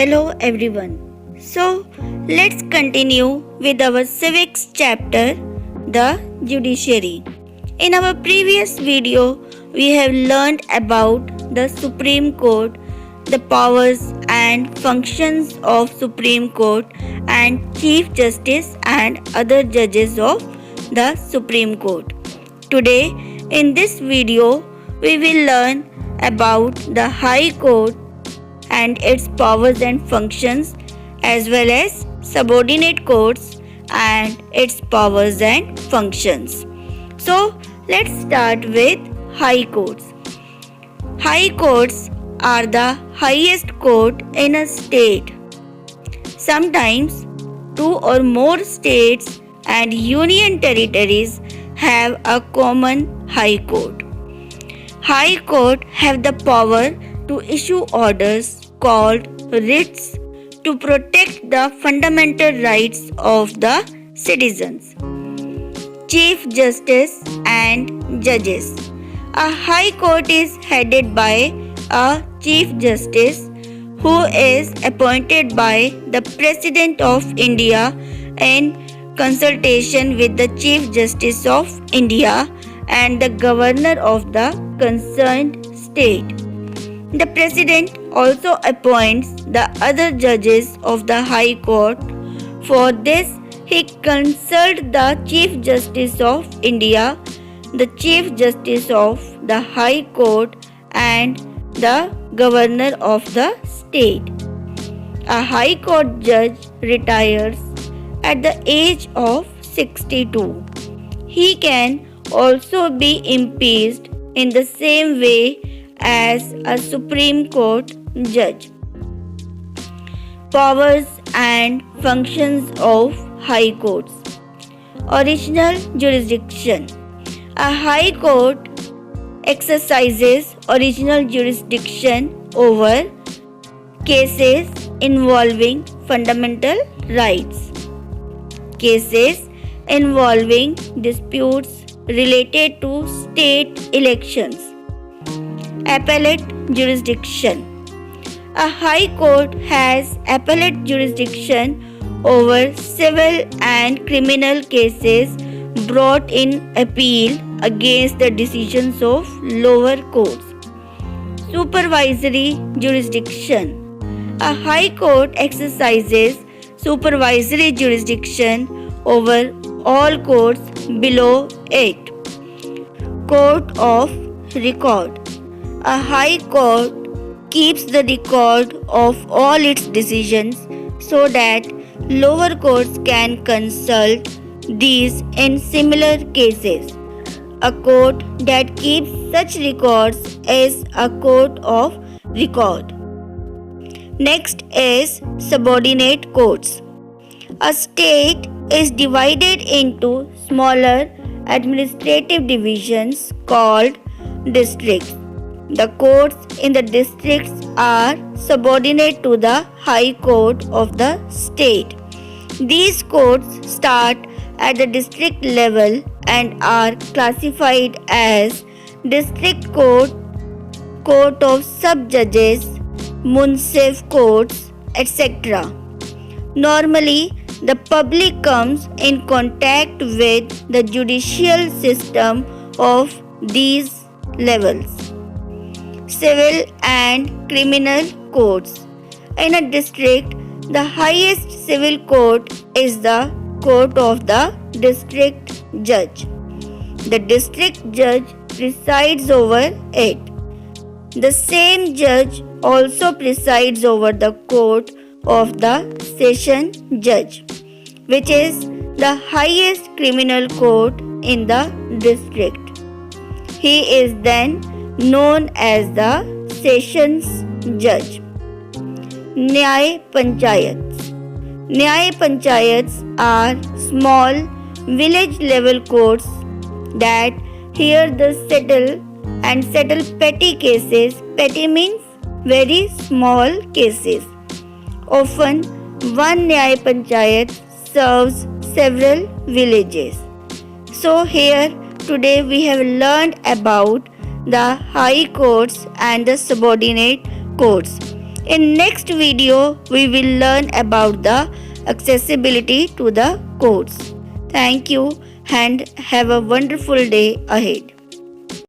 Hello everyone. So let's continue with our civics chapter, the judiciary. In our previous video, we have learned about the Supreme Court, the powers and functions of Supreme Court and Chief Justice and other judges of the Supreme Court. Today, in this video, we will learn about the High Court and its powers and functions, as well as subordinate courts and its powers and functions. So let's start with High Courts. High Courts are the highest court in a state. Sometimes two or more states and union territories have a common High Court. High Court have the power to issue orders called writs to protect the fundamental rights of the citizens. Chief Justice and Judges. A High Court is headed by a Chief Justice who is appointed by the President of India in consultation with the Chief Justice of India and the Governor of the concerned state. The President also appoints the other judges of the High Court. For this, he consults the Chief Justice of India, the Chief Justice of the High Court, and the Governor of the state. A High Court judge retires at the age of 62. He can also be impeached in the same way as a Supreme Court judge. Powers and functions of High Courts. Original jurisdiction. A High Court exercises original jurisdiction over cases involving fundamental rights. Cases involving disputes related to state elections. Appellate jurisdiction. A High Court has appellate jurisdiction over civil and criminal cases brought in appeal against the decisions of lower courts. Supervisory jurisdiction. A High Court exercises supervisory jurisdiction over all courts below it. Court of Record. A High Court keeps the record of all its decisions so that lower courts can consult these in similar cases. A court that keeps such records is a court of record. Next is subordinate courts. A state is divided into smaller administrative divisions called districts. The courts in the districts are subordinate to the High Court of the state. These courts start at the district level and are classified as district court, court of sub-judges, municipal courts, etc. Normally, the public comes in contact with the judicial system of these levels. Civil and criminal courts. In a district, the highest civil court is the court of the district judge. The district judge presides over it. The same judge also presides over the court of the session judge, which is the highest criminal court in the district. He is then known as the sessions judge. Nyay Panchayats. Nyay Panchayats are small village level courts that hear the settle petty cases. Petty means very small cases. Often one Nyay Panchayat serves several villages. So here today we have learned about the high courts and the subordinate courts. In next video, we will learn about the accessibility to the courts. Thank you and have a wonderful day ahead.